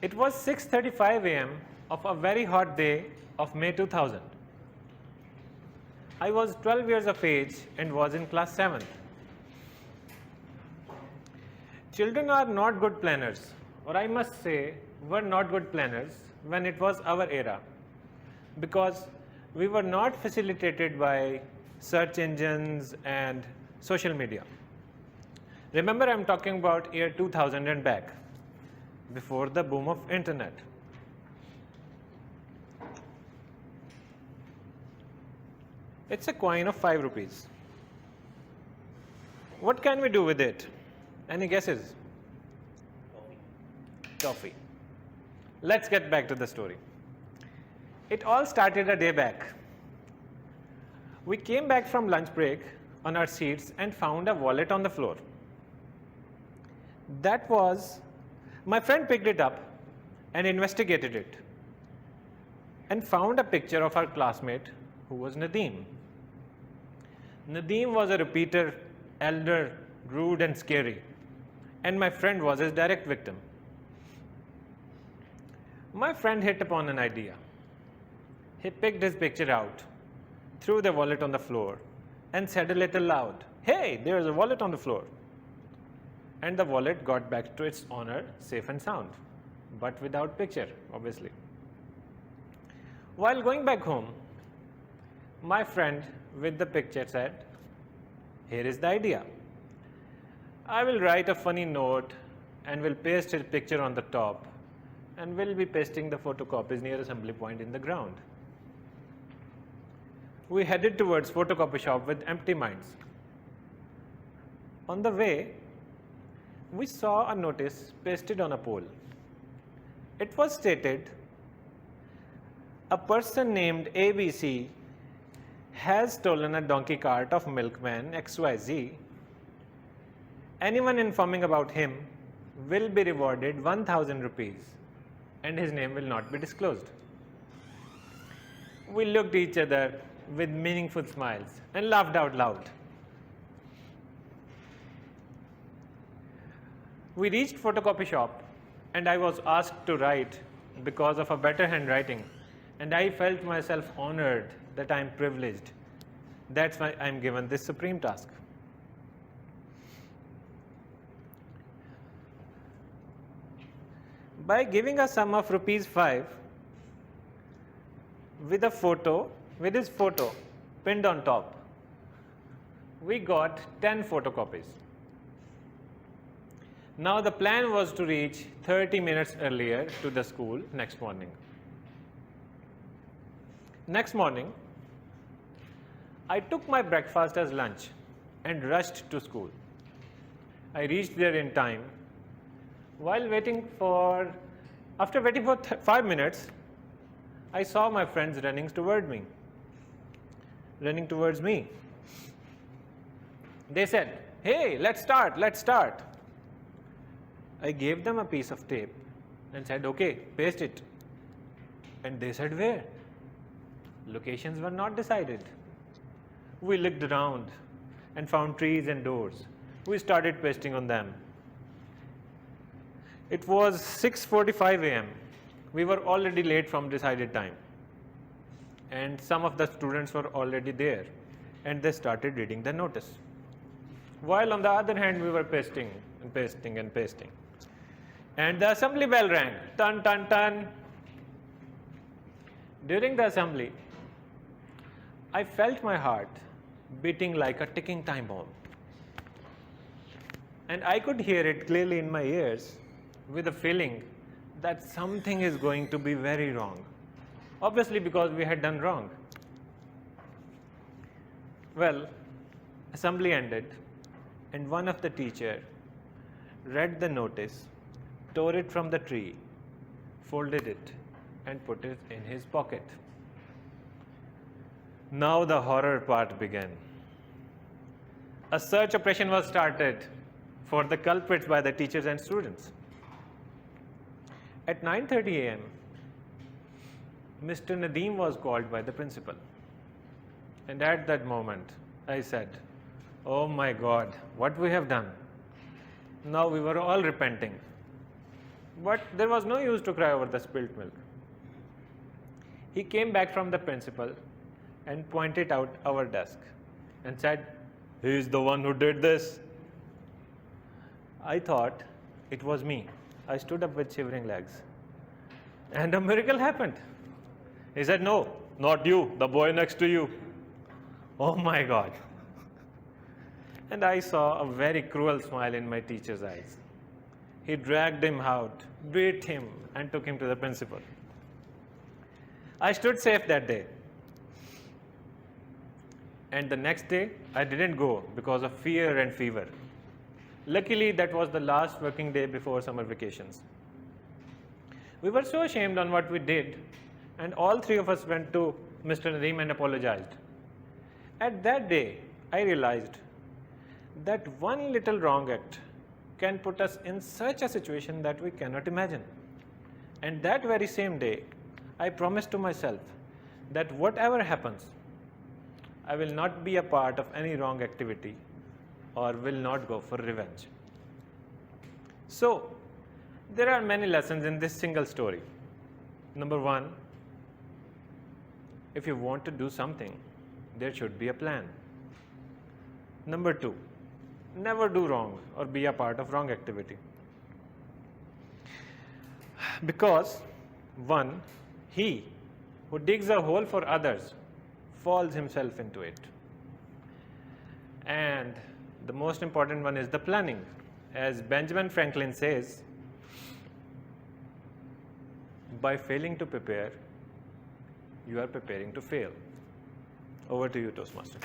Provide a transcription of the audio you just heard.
It was 6:35 a.m. of a very hot day of May 2000. I was 12 years of age and was in class 7th. Children are not good planners, or I must say, were not good planners when it was our era, because we were not facilitated by search engines and social media. Remember, I'm talking about year 2000 and back, before the boom of internet. It's a coin of 5 rupees. What can we do with it? Any guesses? Toffee. Let's get back to the story. It all started a day back. We came back from lunch break on our seats and found a wallet on the floor. My friend picked it up and investigated it and found a picture of our classmate who was Nadeem. Nadeem was a repeater, elder, rude and scary, and my friend was his direct victim. My friend hit upon an idea. He picked his picture out, threw the wallet on the floor, and said a little loud, "Hey, there's a wallet on the floor." And the wallet got back to its owner safe and sound, but without picture, obviously. While going back home, my friend with the picture said, "Here is the idea. I will write a funny note and will paste his picture on the top, and we'll be pasting the photocopies near assembly point in the ground." We headed towards photocopy shop with empty minds. On the way, we saw a notice pasted on a pole. It was stated, "A person named ABC has stolen a donkey cart of milkman XYZ. Anyone informing about him will be rewarded 1,000 rupees and his name will not be disclosed." We looked at each other with meaningful smiles and laughed out loud. We reached photocopy shop and I was asked to write because of a better handwriting, and I felt myself honored that I am privileged. That's why I am given this supreme task. By giving a sum of ₹5 with his photo pinned on top, we got 10 photocopies. Now the plan was to reach 30 minutes earlier to the school next morning. Next morning, I took my breakfast as lunch and rushed to school. I reached there in time. After waiting for 5 minutes, I saw my friends running towards me. They said, "Hey, let's start. I gave them a piece of tape and said, "Okay, paste it." And they said, "Where?" Locations were not decided. We looked around and found trees and doors. We started pasting on them. It was 6:45 a.m. We were already late from decided time. And some of the students were already there, and they started reading the notice. While on the other hand, we were pasting and pasting and pasting. And the assembly bell rang, "Turn, turn, turn." During the assembly, I felt my heart beating like a ticking time bomb. And I could hear it clearly in my ears with a feeling that something is going to be very wrong. Obviously, because we had done wrong. Well, assembly ended, and one of the teachers read the notice, tore it from the tree, folded it, and put it in his pocket. Now the horror part began. A search operation was started for the culprits by the teachers and students. At 9:30 a.m., Mr. Nadeem was called by the principal. And at that moment, I said, "Oh my God, what we have done." Now we were all repenting. But there was no use to cry over the spilt milk. He came back from the principal and pointed out our desk and said, "He is the one who did this." I thought it was me. I stood up with shivering legs. And a miracle happened. He said, "No, not you, the boy next to you." Oh my God. And I saw a very cruel smile in my teacher's eyes. He dragged him out, beat him, and took him to the principal. I stood safe that day. And the next day, I didn't go because of fear and fever. Luckily, that was the last working day before summer vacations. We were so ashamed on what we did, and all three of us went to Mr. Nadeem and apologized. At that day, I realized that one little wrong act can put us in such a situation that we cannot imagine. And that very same day, I promised to myself that whatever happens, I will not be a part of any wrong activity or will not go for revenge. So, there are many lessons in this single story. Number one, if you want to do something, there should be a plan. Number two, never do wrong or be a part of wrong activity. Because, one, he who digs a hole for others falls himself into it. And the most important one is the planning. As Benjamin Franklin says, by failing to prepare, you are preparing to fail. Over to you, Toastmaster.